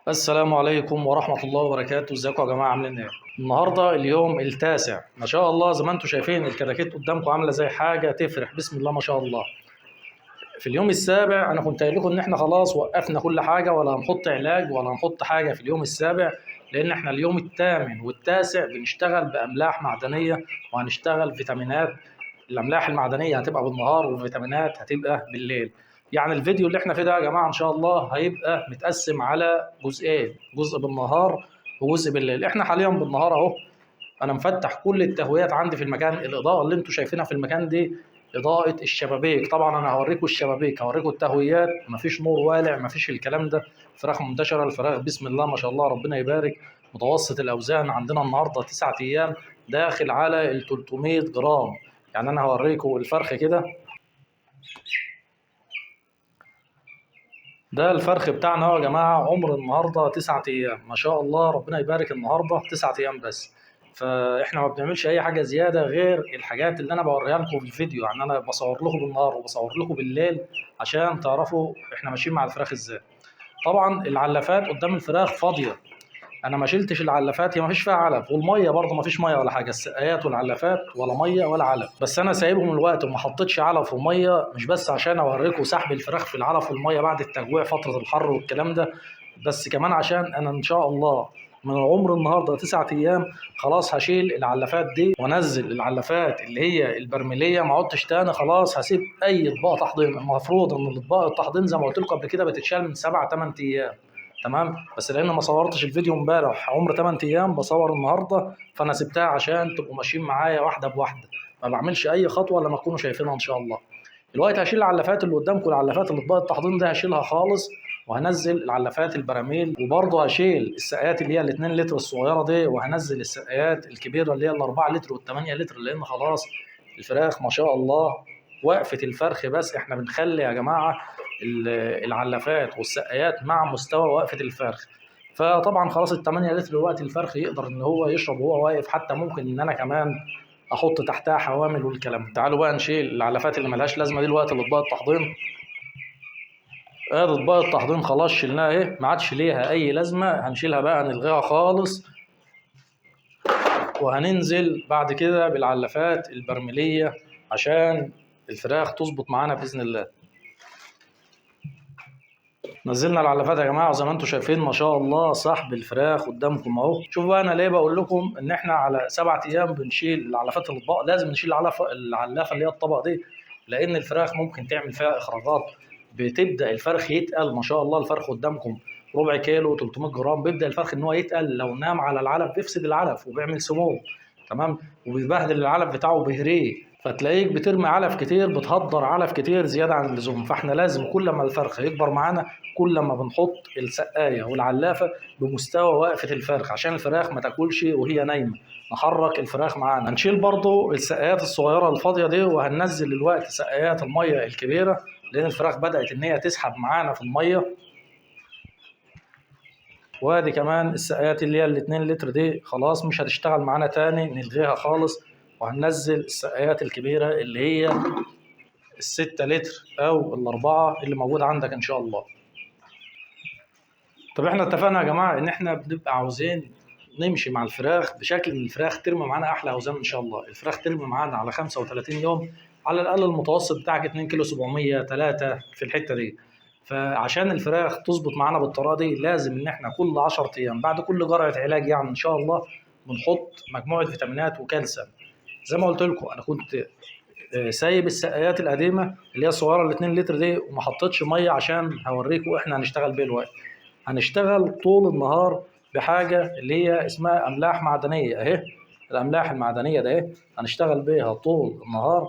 السلام عليكم ورحمة الله وبركاته. ازيكم يا جماعة، عاملين ايه؟ النهاردة اليوم التاسع، ما شاء الله زي ما انتم شايفين الكراكيت قدامكم عاملة زي حاجة تفرح، بسم الله ما شاء الله. في اليوم السابع انا كنت قايل لكم ان احنا خلاص وقفنا كل حاجة، ولا هنحط علاج ولا هنحط حاجة في اليوم السابع، لان احنا اليوم الثامن والتاسع بنشتغل بأملاح معدنية وهنشتغل فيتامينات. الاملاح المعدنيه هتبقى بالنهار والفيتامينات هتبقى بالليل. يعني الفيديو اللي احنا فيه ده يا جماعه ان شاء الله هيبقى متقسم على جزئين، جزء بالنهار وجزء بالليل. احنا حاليا بالنهار اهو، انا مفتح كل التهويات عندي في المكان. الاضاءه اللي انتم شايفينها في المكان دي اضاءه الشبابيك. طبعا انا هوريكم الشبابيك، هوريكم التهويات، مفيش نور والع، مفيش الكلام ده. فراخ منتشره، الفراخ بسم الله ما شاء الله ربنا يبارك. متوسط الاوزان عندنا النهارده 9 ايام داخل على ال 300 جرام. يعني انا هوريكم الفرخ كده، ده الفرخ بتاعنا اهو يا جماعه. عمر النهارده 9 ايام ما شاء الله ربنا يبارك. النهارده 9 ايام بس. فاحنا ما بنعملش اي حاجه زياده غير الحاجات اللي انا بوريها لكم في الفيديو. يعني انا بصور لكم بالنهار وبصور لكم بالليل عشان تعرفوا احنا ماشيين مع الفراخ ازاي. طبعا العلافات قدام الفراخ فاضيه، انا ما شلتش العلافات، هي ما فيش فيها علف، والميه برضه ما فيش ميه ولا حاجه، السقايات والعلافات ولا ميه ولا علف. بس انا سايبهم الوقت وما حطيتش علف وميه، مش بس عشان اوريكم سحب الفراخ في العلف والميه بعد التجويع فتره الحر والكلام ده، بس كمان عشان انا ان شاء الله من عمر النهارده 9 ايام خلاص هشيل العلافات دي وانزل العلافات اللي هي البرميليه. ما عدتش تاني، خلاص هسيب اي اطباق تحضير. المفروض ان الاطباق التحضير زي ما قلت لكم قبل كده بتتشال من 7 8 ايام، تمام. بس لان ما صورتش الفيديو امبارح عمر 8 ايام، بصور النهارده، فانا سبتها عشان تبقوا ماشيين معايا واحده بواحده، ما بعملش اي خطوه لما تكونوا شايفينها ان شاء الله. دلوقتي هشيل العلافات اللي قدامكم، العلافات اللي اطباق التحضير دي هشيلها خالص، وهنزل العلافات البراميل، وبرضه هشيل السقايات اللي هي ال 2 لتر الصغيره دي، وهنزل السقايات الكبيره اللي هي ال 4 لتر وال 8 لتر، لان خلاص الفراخ ما شاء الله وقفه الفرخ. بس احنا بنخلي يا جماعه العلافات والسقايات مع مستوى وقفه الفرخ. فطبعا خلاص ال 8 لتر دلوقتي الفرخ يقدر ان هو يشرب وهو واقف، حتى ممكن ان انا كمان احط تحتها حوامل والكلام. تعالوا بقى نشيل العلافات اللي ملهاش لازمه دي دلوقتي، الاطباق التحضير. ادي اطباق التحضير خلاص شلناها اهي، ما عادش ليها اي لازمه، هنشيلها بقى نلغيها خالص. وهننزل بعد كده بالعلافات البرميليه عشان الفراخ تظبط معانا باذن الله. نزلنا العلافات يا جماعه، وزي ما انتم شايفين ما شاء الله سحب الفراخ قدامكم اهو. شوفوا بقى انا ليه بقول لكم ان احنا على 7 ايام بنشيل العلافات الاطباق، لازم نشيل العلافه اللي هي الطبق دي، لان الفراخ ممكن تعمل فيها اخراجات. بتبدا الفرخ يتقل ما شاء الله. الفرخ قدامكم ربع كيلو 300 جرام، بيبدا الفرخ ان هو يتقل لو نام على العلف بيفسد العلف وبيعمل سموم، تمام، وبيبهدل العلف بتاعه وبيهريه. فتلاقيك بترمي علف كتير، بتهدر علف كتير زياده عن اللزوم. فاحنا لازم كل ما الفرخ يكبر معانا كل ما بنحط السقايه والعلافه بمستوى وقفه الفرخ، عشان الفراخ ما تاكلش وهي نايمه، نحرك الفراخ معانا. هنشيل برضو السقايات الصغيره الفاضيه دي، وهننزل دلوقتي سقايات الميه الكبيره، لان الفراخ بدات ان هي تسحب معانا في الميه. وادي كمان السقايات اللي هي ال 2 لتر دي خلاص مش هتشتغل معانا تاني، نلغيها خالص. وهننزل السقايات الكبيره اللي هي ال 6 لتر او ال 4 اللي موجود عندك ان شاء الله. طب احنا اتفقنا يا جماعه ان احنا بنبقى عاوزين نمشي مع الفراخ بشكل ان الفراخ ترمي معانا احلى اوزان ان شاء الله. الفراخ ترمي معانا على 35 يوم، على الاقل المتوسط بتاعك 2 كيلو 700 3 في الحته دي. فعشان الفراخ تظبط معانا بالطريقه دي لازم ان احنا كل 10 ايام بعد كل جرعه علاج يعني ان شاء الله بنحط مجموعه فيتامينات وكالسيوم. زي ما قلت لكم انا كنت سايب السقايات القديمه اللي هي الصغيره ال 2 لتر دي وما حطيتش ميه، عشان هوريكم احنا هنشتغل بيه الوقت. هنشتغل طول النهار بحاجه اللي هي اسمها املاح معدنيه اهي. الاملاح المعدنيه ده اهي هنشتغل بيها طول النهار.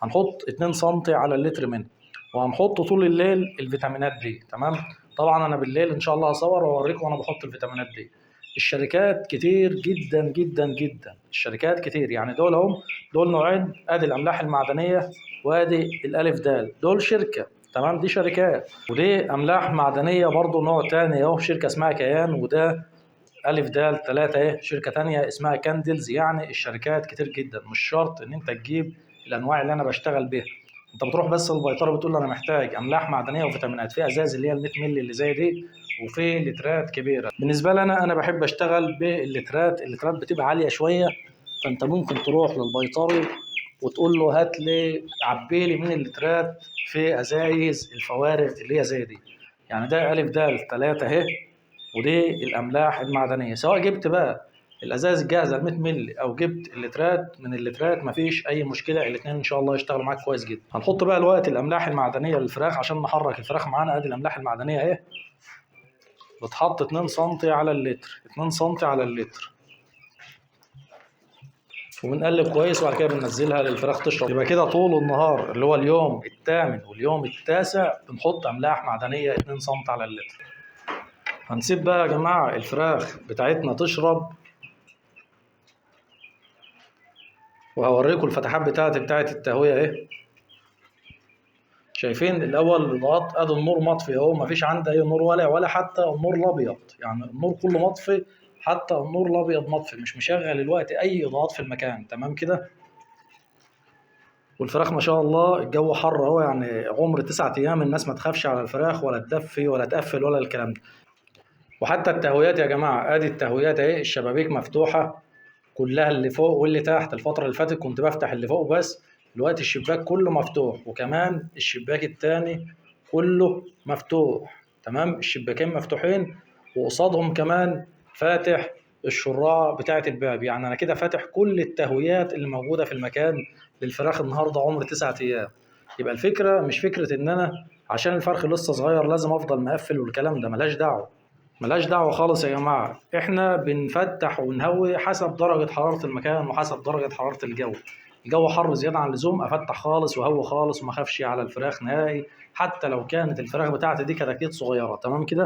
هنحط 2 سم على اللتر منها، وهنحط طول الليل الفيتامينات دي، تمام. طبعا انا بالليل ان شاء الله هصور واوريكم وانا بحط الفيتامينات دي. الشركات كتير جدا جدا جدا، الشركات كتير، يعني دول هم دول نوعين، ادي الاملاح المعدنيه وادي الالف دال، دول شركه، تمام، دي شركات. ودي املاح معدنيه برضو نوع تاني اهو، شركه اسمها كيان، وده الف دال 3 ايه شركه تانيه اسمها كاندلز. يعني الشركات كتير جدا، مش شرط ان انت تجيب الانواع اللي انا بشتغل بيها. انت بتروح بس البيطره بتقول له انا محتاج املاح معدنيه وفيتامينات في ازاز اللي هي ال 100 مللي اللي زي دي، وفي لترات كبيره. بالنسبه لي انا بحب اشتغل باللترات، اللترات بتبقى عاليه شويه، فانت ممكن تروح للبيطري وتقول له هات لي عبي لي من اللترات في ازايز الفوارغ اللي هي زي دي. يعني ده الف د 3 اهي، ودي الاملاح المعدنيه. سواء جبت بقى الازاز الجاهزه ال 100 مللي او جبت اللترات من اللترات مفيش اي مشكله، الاثنين ان شاء الله يشتغلوا معاك كويس جدا. هنحط بقى الوقت الاملاح المعدنيه للفراخ عشان نحرك الفراخ معانا. ادي الاملاح المعدنيه اهي، بتحط 2 سم على اللتر، 2 سم على اللتر، وبنقلب كويس وبعد كده بننزلها للفراخ تشرب. يبقى كده طول النهار اللي هو اليوم الثامن واليوم التاسع بنحط املاح معدنيه 2 سم على اللتر. هنسيب بقى يا جماعه الفراخ بتاعتنا تشرب، وهوريكم الفتحات بتاعت التهويه اهي. شايفين الاول الاضاءات، ادي النور مطفي اهو، مفيش عندي اي نور ولا حتى النور الابيض، يعني النور كله مطفي، حتى النور الابيض مطفي، مش مشغل الوقت اي اضاءات في المكان. تمام كده. والفراخ ما شاء الله الجو حر اهو، يعني عمر 9 ايام الناس ما تخافش على الفراخ ولا تدفي ولا تقفل ولا الكلام ده. وحتى التهويات يا جماعه، ادي التهويات اهي، الشبابيك مفتوحه كلها اللي فوق واللي تحت. الفتره اللي فاتت كنت بفتح اللي فوق بس، دلوقتي الشباك كله مفتوح، وكمان الشباك التاني كله مفتوح. تمام، الشباكين مفتوحين، وقصادهم كمان فاتح الشراع بتاعة الباب. يعني انا كده فاتح كل التهويات اللي موجودة في المكان للفراخ النهاردة عمر 9 ايام. يبقى الفكرة مش فكرة ان انا عشان الفرخ لسه صغير لازم افضل مقفل والكلام ده، ملاش دعوة، ملاش دعوة خالص يا جماعة. احنا بنفتح ونهوي حسب درجة حرارة المكان وحسب درجة حرارة الجو. الجو حر زيادة عن اللزوم افتح خالص وهوي خالص وما اخافش على الفراخ نهائي، حتى لو كانت الفراخ بتاعتي دي كتاكيت صغيرة. تمام كده.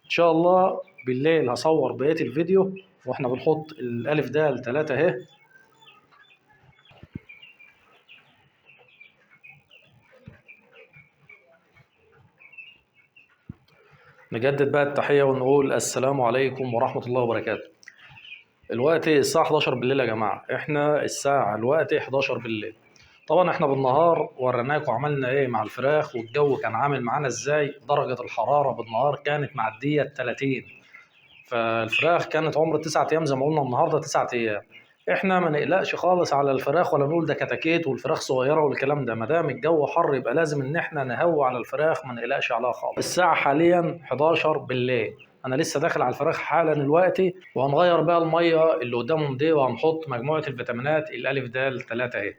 ان شاء الله بالليل هصور بقية الفيديو واحنا بنحط الالف د 3 اهي. نجدد بقى التحية ونقول السلام عليكم ورحمة الله وبركاته. الوقت الساعة 11 بالليل يا جماعة، احنا الساعة الوقت 11 بالليل. طبعا احنا بالنهار وريناكم عملنا ايه مع الفراخ، والجو كان عامل معانا ازاي. درجة الحرارة بالنهار كانت معدية 30، فالفراخ كانت عمر 9 ايام زي ما قلنا، النهارده 9 ايام. احنا ما نقلقش خالص على الفراخ ولا نقول ده كتاكيت والفراخ صغيره والكلام ده، ما دام الجو حر يبقى لازم ان احنا نهوي على الفراخ، ما نقلقش عليها خالص. الساعه حاليا 11 بالليل، انا لسه داخل على الفراخ حالا دلوقتي، وهنغير بقى الميه اللي قدامهم دي وهنحط مجموعه الفيتامينات الالف د 3 اهي.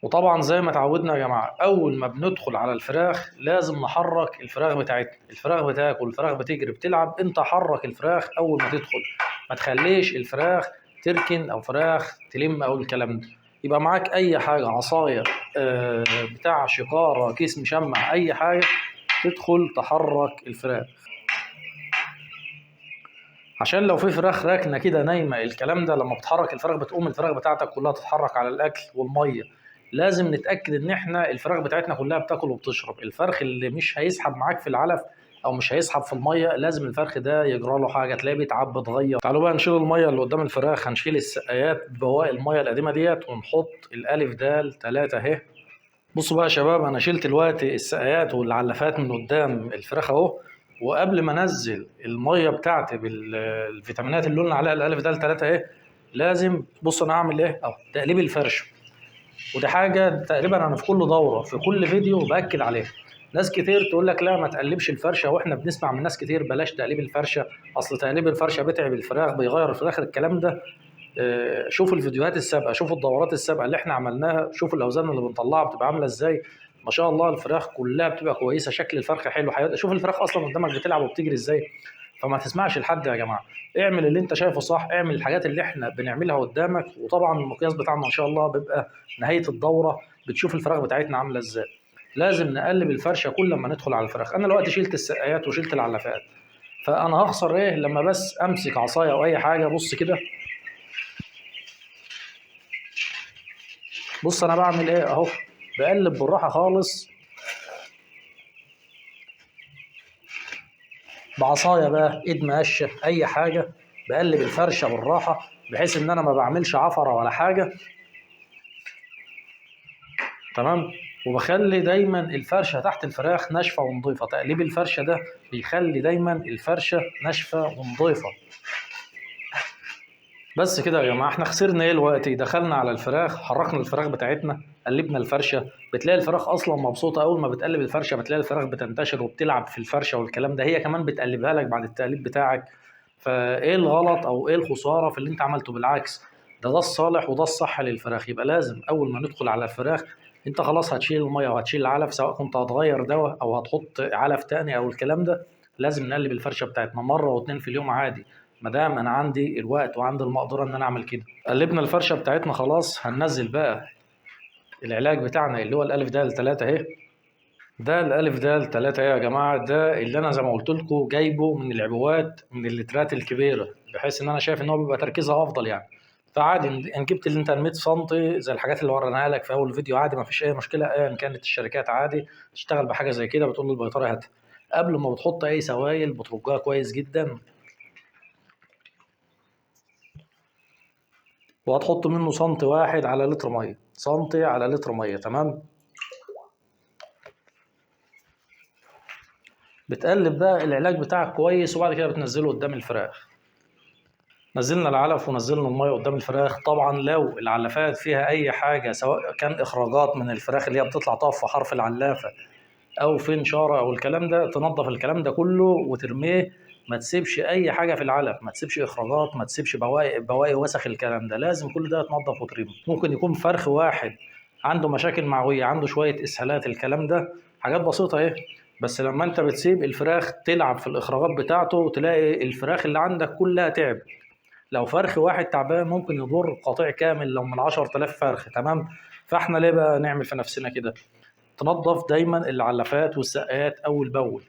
وطبعا زي ما اتعودنا يا جماعه، اول ما بندخل على الفراخ لازم نحرك الفراخ بتاعتنا. الفراخ بتاكل، الفراخ بتجري بتلعب، انت حرك الفراخ اول ما تدخل، ما تخليش الفراخ تركن او فراخ تلم او الكلام ده. يبقى معاك اي حاجه، عصايه، بتاع شقاره، كيس مشمع، اي حاجه تدخل تحرك الفراخ، عشان لو في فراخ راكنه كده نايمه الكلام ده، لما بتحرك الفراخ بتقوم الفراخ بتاعتك كلها تتحرك على الاكل والميه. لازم نتاكد ان احنا الفراخ بتاعتنا كلها بتاكل وبتشرب. الفرخ اللي مش هيسحب معاك في العلف او مش هيسحب في الميه، لازم الفرخ ده يجرى له حاجه، تلاقيه بيتعب بيتغير. تعالوا بقى نشيل الميه اللي قدام الفراخ، هنشيل السقايات بواقي الميه القديمه ديت ونحط الالف د 3 اهي. بصوا بقى يا شباب، انا شلت الوقت السقايات والعلافات من قدام الفراخ اهو، وقبل ما انزل الميه بتاعتي بالفيتامينات اللي قلنا عليها الالف د 3 اهي، لازم بص انا هعمل ايه اهو، تقليب الفرش. ودي حاجه تقريبا انا في كل دوره في كل فيديو باكد عليها. ناس كتير تقول لك لا ما تقلبش الفرشه، واحنا بنسمع من ناس كتير بلاش تقليب الفرشه، اصل تقليب الفرشه بيتعب الفراخ بيغير الفراخ الكلام ده. شوفوا الفيديوهات السابقه، شوفوا الدورات السابقه اللي احنا عملناها، شوفوا الاوزان اللي بنطلعها بتبقى عامله ازاي. ما شاء الله الفراخ كلها بتبقى كويسه، شكل الفرخه حلو، شوف الفراخ اصلا قدامك بتلعب وبتجري ازاي. فما تسمعش لحد يا جماعه، اعمل اللي انت شايفه صح، اعمل الحاجات اللي احنا بنعملها قدامك. وطبعا المقياس بتاعنا ان شاء الله بيبقى نهايه الدوره بتشوف الفراخ بتاعتنا عامله ازاي. لازم نقلب الفرشه كل ما ندخل على الفراخ. انا دلوقتي شلت السقايات وشلت العلافات، فانا هخسر ايه لما بس امسك عصايه او اي حاجه. بص كده، بص انا بعمل ايه اهو، بقلب بالراحه خالص بعصايه بقى، ايد مقشه، اي حاجه، بقلب الفرشه بالراحه بحيث ان انا ما بعملش عفره ولا حاجه. تمام. وبخلي دايما الفرشه تحت الفراخ ناشفه ونظيفه. تقليب الفرشه ده بيخلي دايما الفرشه ناشفه ونظيفه. بس كده يا جماعه، احنا خسرنا ايه دلوقتي؟ دخلنا على الفراخ، حركنا الفراخ بتاعتنا، قلبنا الفرشه. بتلاقي الفراخ اصلا مبسوطه. اول ما بتقلب الفرشه بتلاقي الفراخ بتنتشر وبتلعب في الفرشه والكلام ده. هي كمان بتقلبها لك بعد التقليب بتاعك. فايه الغلط او ايه الخساره في اللي انت عملته؟ بالعكس، ده الصالح وده الصح للفراخ. يبقى لازم اول ما ندخل على الفراخ، انت خلاص هتشيل الميه وهتشيل العلف، سواء كنت هتغير دواء او هتحط علف تاني او الكلام ده، لازم نقلب الفرشه بتاعتنا مره واتنين في اليوم عادي، ما دام انا عندي الوقت وعندي المقدره ان انا اعمل كده. قلبنا الفرشه بتاعتنا خلاص، هننزل بقى العلاج بتاعنا اللي هو الالف د 3 اهي. ده الالف د 3 اهي يا جماعه. ده اللي انا زي ما قلت لكم جايبه من العبوات من اللترات الكبيره، بحيث ان انا شايف ان هو بيبقى تركيزها افضل يعني. فعادي ان جبت اللي انت 100 سم زي الحاجات اللي وريناها لك في اول فيديو، عادي ما فيش اي مشكله. ايا كانت الشركات عادي تشتغل بحاجه زي كده. بتقول للبيطري هاتها. قبل ما بتحط اي سوائل بترجها كويس جدا، وهتحط منه سنتي واحد على لتر ميه، سنتي على لتر ميه، تمام. بتقلب بقى العلاج بتاعك كويس، وبعد كده بتنزله قدام الفراخ. نزلنا العلف ونزلنا الميه قدام الفراخ. طبعا لو العلافات فيها اي حاجه، سواء كان اخراجات من الفراخ اللي هي بتطلع تقف في حرف العلافه، او في نشاره او الكلام ده، تنظف الكلام ده كله وترميه. ما تسيبش اي حاجه في العلف، ما تسيبش اخراجات، ما تسيبش بواقي وسخ، الكلام ده لازم كل ده يتنضف وترمي. ممكن يكون فرخ واحد عنده مشاكل معويه، عنده شويه اسهالات، الكلام ده حاجات بسيطه اهي. بس لما انت بتسيب الفراخ تلعب في الاخراجات بتاعته، تلاقي الفراخ اللي عندك كلها تعب. لو فرخ واحد تعبان ممكن يضر قطيع كامل لو من 10,000 فرخ، تمام. فاحنا ليه بقى نعمل في نفسنا كده؟ تنظف دايما العلافات والسقايات اول باول.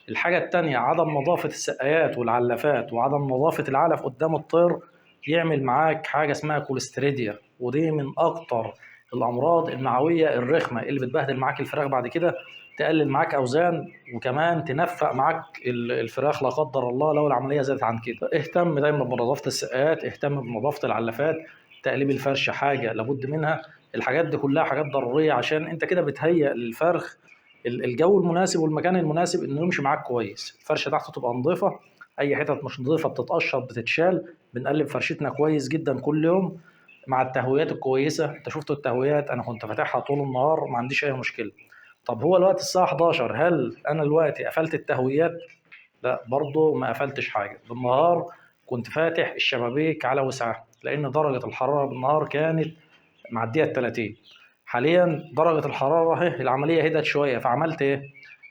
الحاجه التانية، عدم نظافه السقايات والعلافات وعدم نظافه العلف قدام الطير يعمل معاك حاجه اسمها كوليستريديا، ودي من اكتر الامراض المعويه الرخمه اللي بتبهدل معاك الفراخ بعد كده، تقلل معاك اوزان، وكمان تنفق معاك الفراخ لا قدر الله لو العمليه زادت عن كده. اهتم دايما بنظافه السقايات، اهتم بنظافه العلافات، تقليب الفرش حاجه لابد منها. الحاجات دي كلها حاجات ضروريه، عشان انت كده بتهيئ للفرخ الجو المناسب والمكان المناسب انه يمشي معاك كويس. الفرشه تحته تبقى نظيفه، اي حتت مش نظيفه بتتقشر بتتشال. بنقلب فرشتنا كويس جدا كل يوم مع التهويات الكويسه. انت شفت التهويات، انا كنت فاتحها طول النهار ما عنديش اي مشكله. طب هو الوقت الساعه 11، هل انا دلوقتي قفلت التهويات؟ لا، برضه ما قفلتش حاجه. بالنهار كنت فاتح الشبابيك على وسعها، لان درجه الحراره بالنهار كانت معديه ال 30. حاليا درجه الحراره اهي العمليه هدت شويه، فعملت ايه؟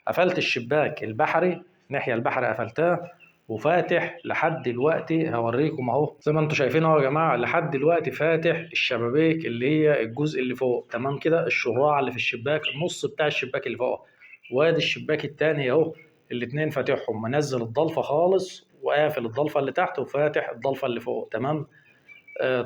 قفلت الشباك البحري، الناحيه البحري قفلتها، وفاتح لحد دلوقتي. هوريكم اهو زي ما انتم شايفين اهو يا جماعه، لحد دلوقتي فاتح الشبابيك اللي هي الجزء اللي فوق، تمام كده. الشراع اللي في الشباك، النص بتاع الشباك اللي فوق، وادي الشباك التاني اهو، الاتنين فاتحهم، منزل الضلفه خالص وقافل الضلفه اللي تحت وفاتح الضلفه اللي فوق، تمام.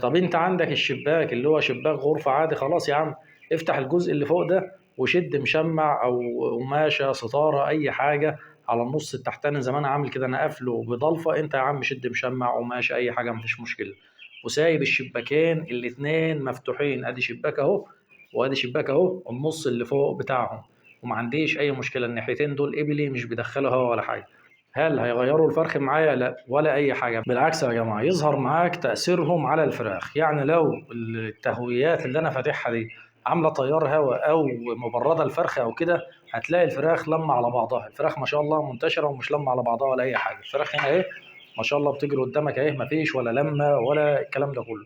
طب انت عندك الشباك اللي هو شباك غرفة عادي، خلاص يا عم افتح الجزء اللي فوق ده وشد مشمع او قماشة ستارة اي حاجة على النص التحتاني زي ما انا عامل كده. انا قافله بضلفة، انت يا عم شد مشمع قماشة اي حاجة مفيش مشكلة. وسايب الشباكين الاتنين مفتوحين، ادي شباك اهو وادي شباك اهو النص اللي فوق بتاعهم. وما عنديش اي مشكلة، الناحيتين دول قبلي مش بيدخلوا هوا ولا حاجة. هل هيغيروا الفرخ معايا؟ لا، ولا اي حاجه. بالعكس يا جماعه، يظهر معاك تاثيرهم على الفراخ. يعني لو التهويات اللي انا فاتحها دي عامله تيار هواء او مبرده الفرخه او كده، هتلاقي الفراخ لما على بعضها. الفراخ ما شاء الله منتشره ومش لما على بعضها ولا اي حاجه. الفراخ هنا اهي ما شاء الله بتجري قدامك اهي، مفيش ولا لمه ولا الكلام ده كله.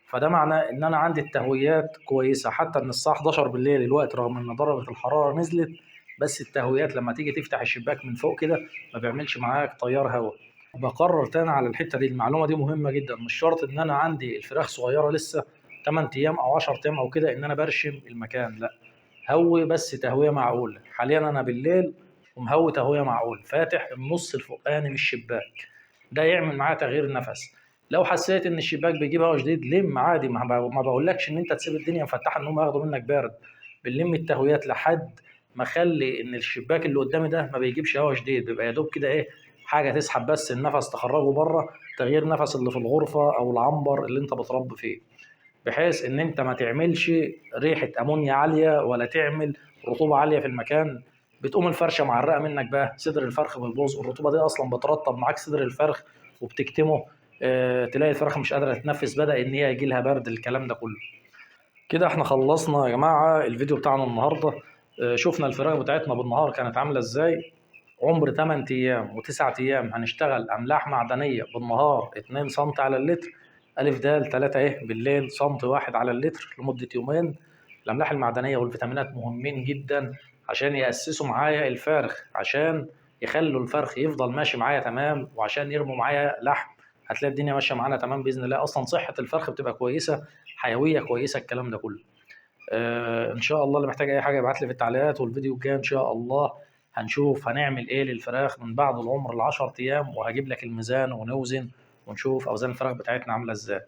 فده معناه ان انا عندي التهويات كويسه، حتى ان الساعه 11 بالليل الوقت رغم ان درجه الحراره نزلت، بس التهويات لما تيجي تفتح الشباك من فوق كده ما بيعملش معاك تيار هواء. بقرر تاني على الحته دي، المعلومه دي مهمه جدا. مش شرط ان انا عندي الفراخ صغيره لسه 8 ايام او 10 ايام او كده ان انا برشم المكان، لا. هوي بس تهويه معقوله. حاليا انا بالليل ومهوي تهويه معقول، فاتح النص الفوقاني من الشباك، ده يعمل معاه تغيير نفس. لو حسيت ان الشباك بيجيب هوا جديد لم عادي، ما بقولكش ان انت تسيب الدنيا مفتحه ان هم ياخدوا منك بارد. بنلم التهويات لحد ما اخلي ان الشباك اللي قدامي ده ما بيجيبش هوا جديد، بيبقى يا دوب كده ايه، حاجه تسحب بس النفس تخرجه بره، تغيير نفس اللي في الغرفه او العنبر اللي انت بتربي فيه، بحيث ان انت ما تعملش ريحه امونيا عاليه ولا تعمل رطوبه عاليه في المكان، بتقوم الفرشه معرقه منك بقى، صدر الفرخ بيبوظ، الرطوبه دي اصلا بترطب معاك صدر الفرخ وبتكتمه. تلاقي الفرخه مش قادره تتنفس، بدا ان هي يجي لها برد، الكلام ده كله. كده احنا خلصنا يا جماعه الفيديو بتاعنا النهارده. شفنا الفراخ بتاعتنا بالنهار كانت عامله ازاي. عمر 8 ايام و9 ايام هنشتغل املاح معدنيه بالنهار 2 سم على اللتر، الف د 3 ايه بالليل سم واحد على اللتر لمده يومين. الاملاح المعدنيه والفيتامينات مهمين جدا عشان ياسسوا معايا الفرخ، عشان يخلوا الفرخ يفضل ماشي معايا تمام، وعشان يرموا معايا لحم. هتلاقي الدنيا ماشيه معانا تمام باذن الله، اصلا صحه الفرخ بتبقى كويسه، حيويه كويسه، الكلام ده كله. ان شاء الله اللي محتاج اي حاجه يبعت لي في التعليقات، والفيديو الجاي ان شاء الله هنشوف هنعمل ايه للفراخ من بعد العمر ال10 ايام، وهجيب لك الميزان ونوزن ونشوف اوزان الفراخ بتاعتنا عامله ازاي.